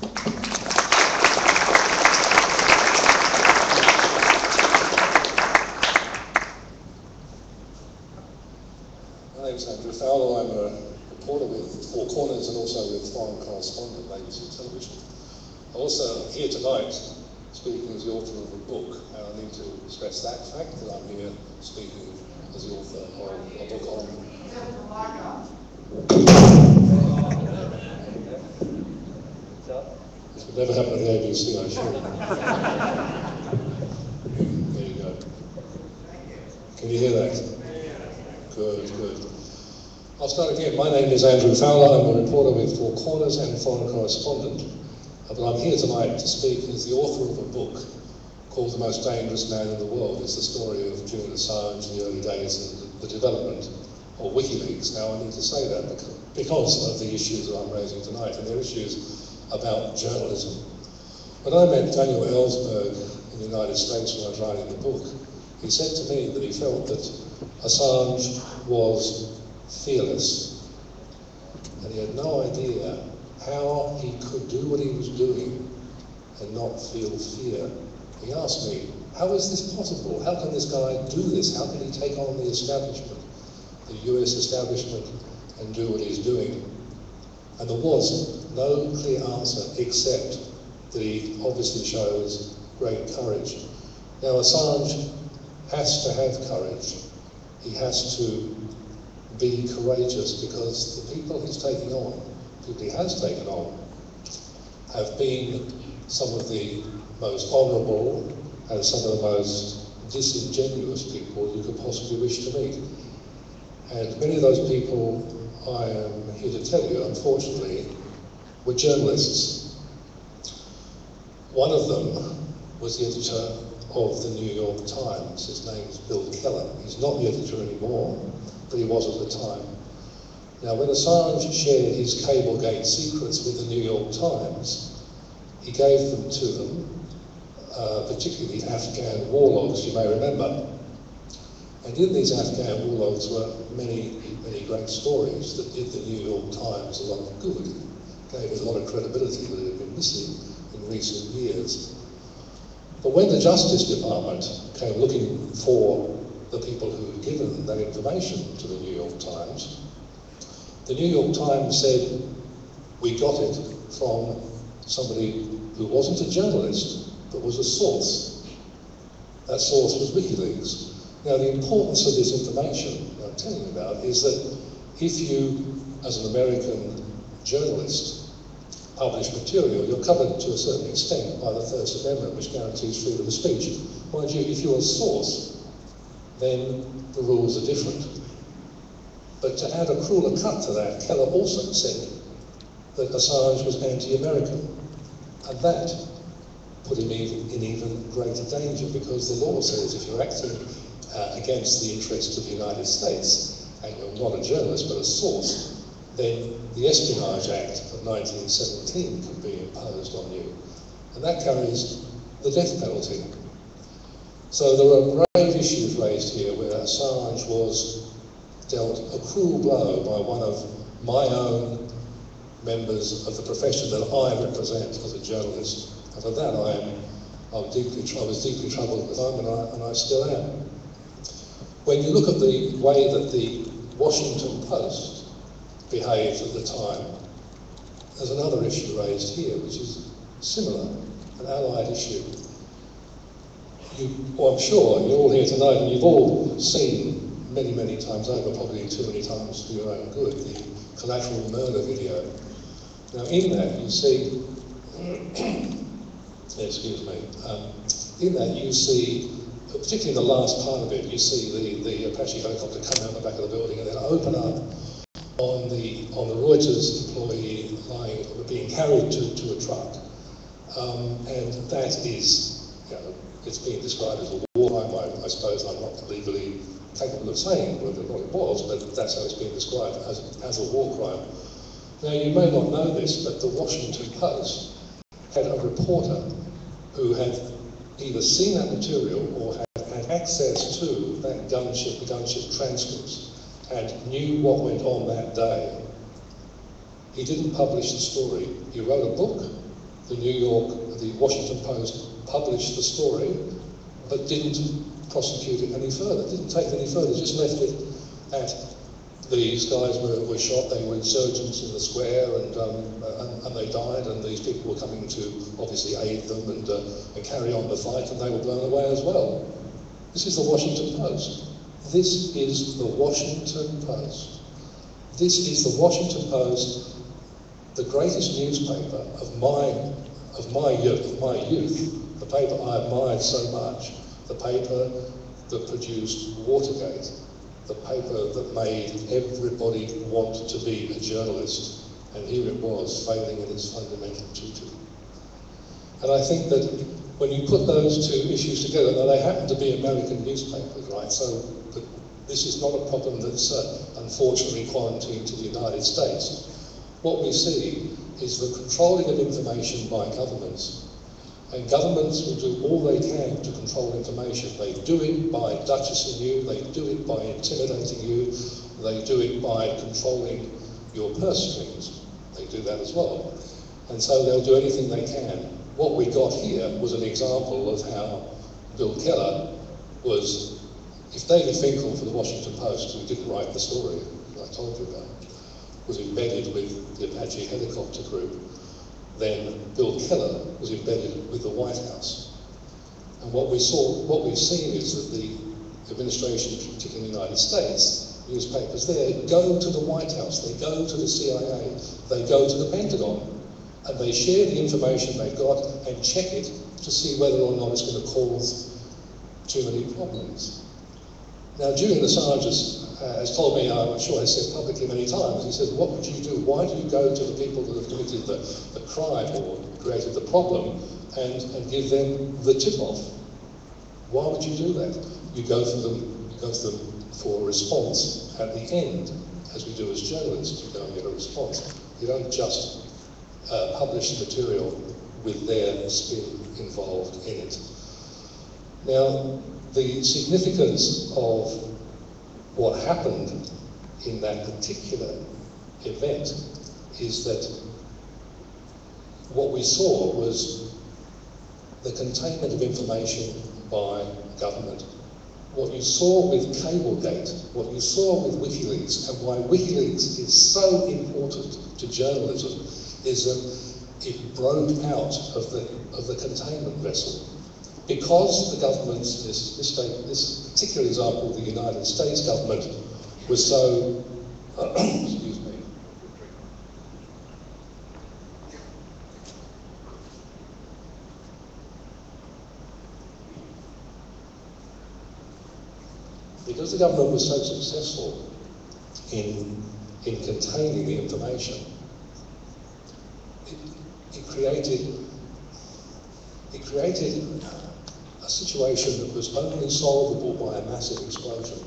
My name is Andrew Fowler. I'm a reporter with Four Corners and also with Foreign Correspondent, ABC Television. Also here tonight speaking as the author of a book, and I need to stress that fact that I'm here speaking as the author of a book on... This would never happen at the ABC, I'm sure. There you go. Can you hear that? Good, good. I'll start again. My name is Andrew Fowler. I'm a reporter with Four Corners and Foreign Correspondent. But I'm here tonight to speak as the author of a book called The Most Dangerous Man in the World. It's the story of Julian Assange in the early days and the development of WikiLeaks. Now, I need to say that because of the issues that I'm raising tonight, and they're issues about journalism. When I met Daniel Ellsberg in the United States when I was writing the book, he said to me that he felt that Assange was fearless, and he had no idea how he could do what he was doing and not feel fear. He asked me, how is this possible? How can this guy do this? How can he take on the establishment, the US establishment, and do what he's doing? And there was no clear answer except that he obviously shows great courage. Now, Assange has to have courage. He has to be courageous because the people he's taking on, people he has taken on, have been some of the most honourable and some of the most disingenuous people you could possibly wish to meet. And many of those people, I am here to tell you, unfortunately, were journalists. One of them was the editor of the New York Times. His name is Bill Keller. He's not the editor anymore, but he was at the time. Now, when Assange shared his Cablegate secrets with the New York Times, he gave them to them, particularly the Afghan war logs, you may remember. And in these Afghan war logs were many, many great stories that did the New York Times a lot of good, gave it a lot of credibility that had been missing in recent years. But when the Justice Department came looking for the people who had given that information to the New York Times, the New York Times said, we got it from somebody who wasn't a journalist, but was a source. That source was WikiLeaks. Now, the importance of this information I'm telling you about is that if you, as an American journalist, publish material, you're covered to a certain extent by the First Amendment, which guarantees freedom of speech. Mind you, if you're a source, then the rules are different. But to add a crueler cut to that, Keller also said that Assange was anti-American, and that put him in even greater danger, because the law says if you're acting against the interests of the United States, and you're not a journalist but a source, then the Espionage Act of 1917 can be imposed on you, and that carries the death penalty. So there are grave issues raised here where Assange was dealt a cruel blow by one of my own members of the profession that I represent as a journalist, and for that I was deeply troubled with him, and I still am. When you look at the way that the Washington Post behaved at the time, there's another issue raised here which is similar, an allied issue. I'm sure you're all here tonight and you've all seen many, many times over, probably too many times for your own good, the Collateral Murder video. Now in that you see, excuse me, in that you see, particularly in the last part of it, you see the Apache helicopter come out the back of the building and then open up on the Reuters employee being carried to a truck. And that is, it's being described as a war crime. I suppose I'm not legally capable of saying whether or not it was, but that's how it's being described, as a war crime. Now, you may not know this, but the Washington Post had a reporter who had either seen that material or had access to that the gunship transcripts, and knew what went on that day. He didn't publish the story. He wrote a book the Washington Post published the story, but didn't prosecute it any further, didn't take it any further, just left it at these guys were shot, they were insurgents in the square, and they died, and these people were coming to obviously aid them and carry on the fight, and they were blown away as well. This is the Washington Post. This is the Washington Post. This is the Washington Post, the greatest newspaper of my youth, the paper I admired so much, the paper that produced Watergate, the paper that made everybody want to be a journalist, and here it was, failing in its fundamental duty. And I think that when you put those two issues together, now they happen to be American newspapers, right? So this is not a problem that's unfortunately quarantined to the United States. What we see is the controlling of information by governments. And governments will do all they can to control information. They do it by duchessing you, they do it by intimidating you, they do it by controlling your purse strings. They do that as well. And so they'll do anything they can. What we got here was an example of how Bill Keller was, if David Finkel for the Washington Post, who didn't write the story I told you about, was embedded with the Apache helicopter group, then Bill Keller was embedded with the White House. And what we've seen is that the administration, particularly in the United States, newspapers there go to the White House, they go to the CIA, they go to the Pentagon, and they share the information they've got and check it to see whether or not it's going to cause too many problems. Now, Julian Assange has told me, I'm sure has said publicly many times, he says, what would you do? Why do you go to the people that have committed the crime or created the problem and give them the tip-off? Why would you do that? You go to them for a response at the end, as we do as journalists. You go and get a response. You don't just publish the material with their spin involved in it. Now, the significance of what happened in that particular event is that what we saw was the containment of information by government. What you saw with Cablegate, what you saw with WikiLeaks, and why WikiLeaks is so important to journalism is that it broke out of the containment vessel. Because the governments, this particular example, the United States government, was so, excuse me, because the government was so successful in containing the information, it created a situation that was only solvable by a massive explosion.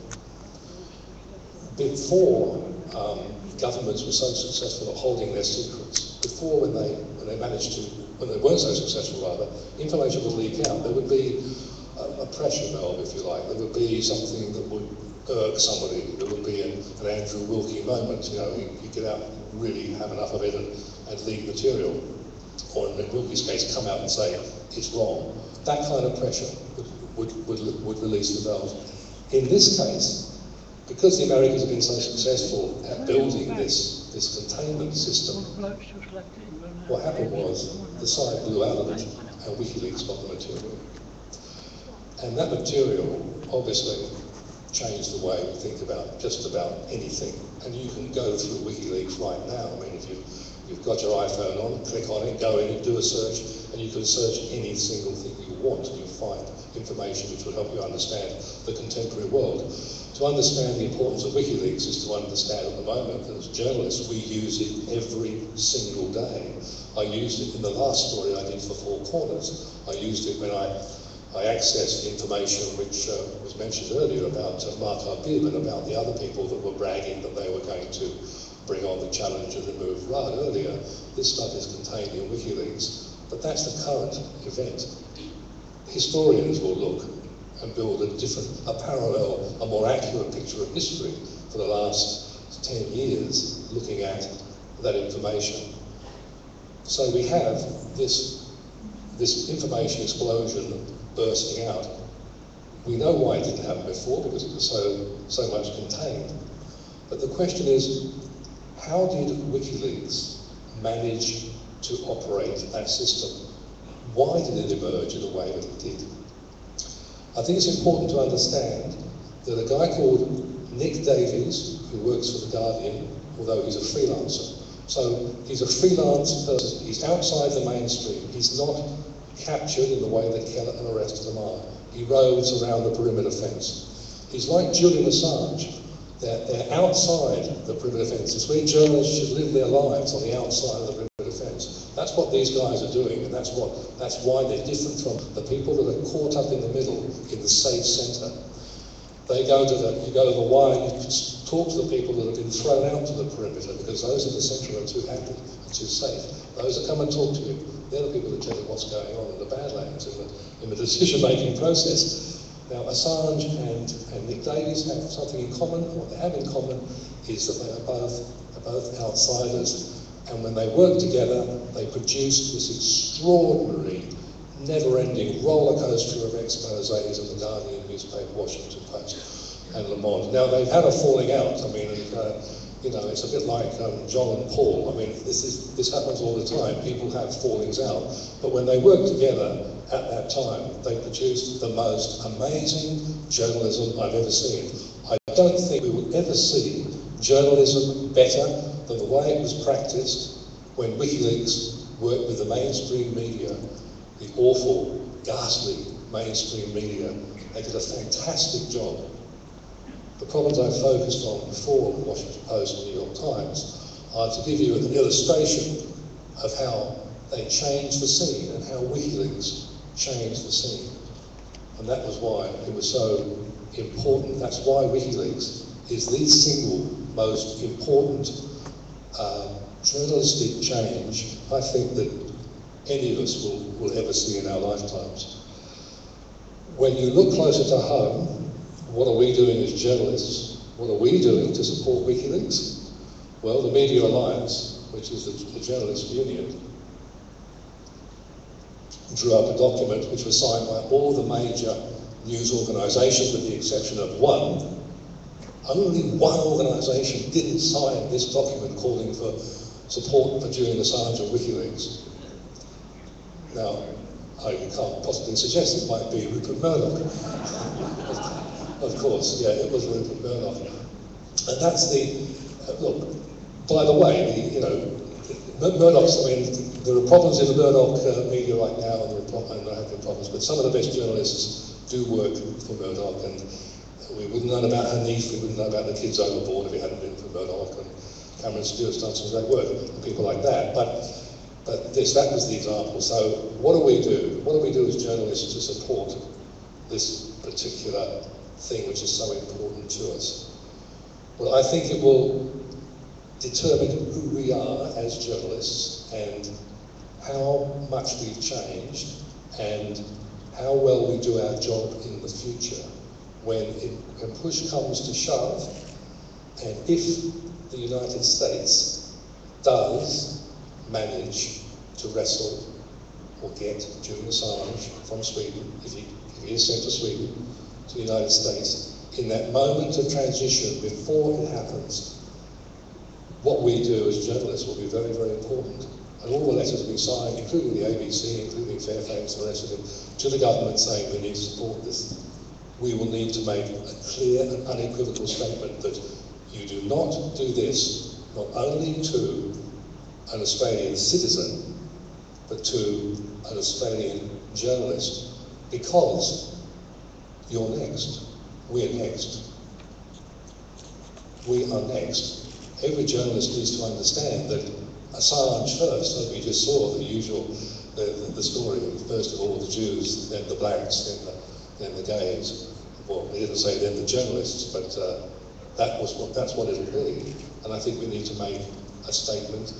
Before governments were so successful at holding their secrets, before when they weren't so successful rather, information would leak out. There would be a pressure valve, if you like. There would be something that would irk somebody. There would be an Andrew Wilkie moment. You know, you get out, really have enough of it and leak material. Or in Wilkie's case, come out and say it's wrong. That kind of pressure would release the valve. In this case, because the Americans have been so successful at building this containment system, what happened was the side blew out of it and WikiLeaks got the material. And that material obviously changed the way we think about just about anything. And you can go through WikiLeaks right now. I mean, if you've got your iPhone on, click on it, go in and do a search, and you can search any single thing you want, and you'll find information which will help you understand the contemporary world. To understand the importance of WikiLeaks is to understand at the moment that as journalists we use it every single day. I used it in the last story I did for Four Corners. I used it when I accessed information which was mentioned earlier about Mark Habib and about the other people that were bragging that they were going to bring on the challenge and remove Rudd earlier. This stuff is contained in WikiLeaks, but that's the current event. Historians will look and build a parallel, a more accurate picture of history for the last 10 years, looking at that information. So we have this information explosion bursting out. We know why it didn't happen before, because it was so much contained. But the question is, how did WikiLeaks manage to operate that system? Why did it emerge in the way that it did? I think it's important to understand that a guy called Nick Davies, who works for The Guardian, although he's a freelancer, so he's a freelance person, he's outside the mainstream, he's not captured in the way that Keller and the rest of them are. He roves around the perimeter fence. He's like Julian Assange. They're outside the perimeter fence. It's where journalists should live their lives, on the outside of the perimeter fence. That's what these guys are doing, and that's why they're different from the people that are caught up in the middle, in the safe centre. You go to the wire, you talk to the people that have been thrown out to the perimeter, because those in the centre are too happy and too safe. Those that come and talk to you, they're the people that tell you what's going on in the Badlands, in the decision-making process. Now, Assange and Nick Davies have something in common. What they have in common is that they are both outsiders. And when they work together, they produce this extraordinary, never-ending roller coaster of exposés in the Guardian newspaper, Washington Post, and Le Monde. Now, they've had a falling out. I mean, it's a bit like John and Paul. I mean, this happens all the time. People have fallings out. But when they work together at that time, they produced the most amazing journalism I've ever seen. I don't think we will ever see journalism better than the way it was practiced when WikiLeaks worked with the mainstream media, the awful, ghastly mainstream media. They did a fantastic job. The problems I focused on before the Washington Post and New York Times are to give you an illustration of how they changed the scene and how WikiLeaks changed the scene. And that was why it was so important. That's why WikiLeaks is the single most important journalistic change I think that any of us will ever see in our lifetimes. When you look closer to home, what are we doing as journalists? What are we doing to support WikiLeaks? Well, the Media Alliance, which is the journalists' union, drew up a document which was signed by all the major news organisations with the exception of one. Only one organisation didn't sign this document calling for support for Julian Assange and WikiLeaks. Now, I can't possibly suggest it might be Rupert Murdoch. Of course, yeah, it was Rupert Murdoch. And that's look, by the way, Murdoch's, I mean, there are problems in the Murdoch media right now, and there have been problems, but some of the best journalists do work for Murdoch, and we wouldn't know about Hanif, we wouldn't know about the kids overboard if it hadn't been for Murdoch, and Cameron Stewart's done some great work, and people like that. But that was the example. So what do we do? What do we do as journalists to support this particular thing which is so important to us? Well, I think it will determine who we are as journalists and how much we've changed and how well we do our job in the future when push comes to shove, and if the United States does manage to wrestle or get Julian Assange from Sweden, if he is sent to Sweden, to the United States, in that moment of transition before it happens, what we do as journalists will be very, very important. And all the letters we signed, including the ABC, including Fairfax and the rest of them, to the government saying we need to support this, we will need to make a clear and unequivocal statement that you do not do this, not only to an Australian citizen, but to an Australian journalist, because you're next, we're next, we are next. Every journalist needs to understand that Assange first, as we just saw, the usual, the story, first of all the Jews, then the blacks, then the gays. Well, he didn't say then the journalists, but that's what it'll be. And I think we need to make a statement,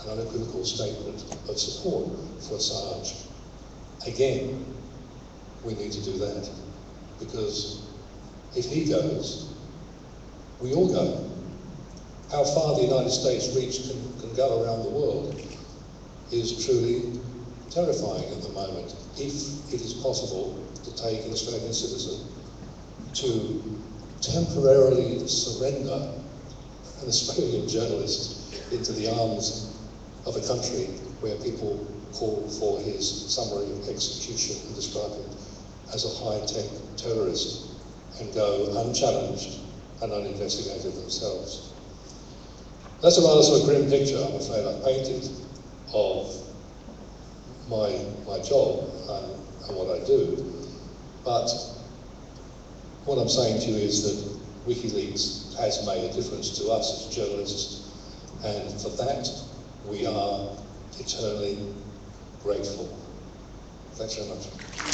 an unequivocal statement of support for Assange. Again, we need to do that, because if he goes, we all go. How far the United States reach can go around the world. is truly terrifying at the moment. If it is possible to take an Australian citizen to temporarily surrender an Australian journalist into the arms of a country where people call for his summary execution and describe him as a high-tech terrorist and go unchallenged and uninvestigated themselves. That's a rather sort of grim picture, I'm afraid, I painted of my job and what I do. But what I'm saying to you is that WikiLeaks has made a difference to us as journalists, and for that we are eternally grateful. Thanks very much.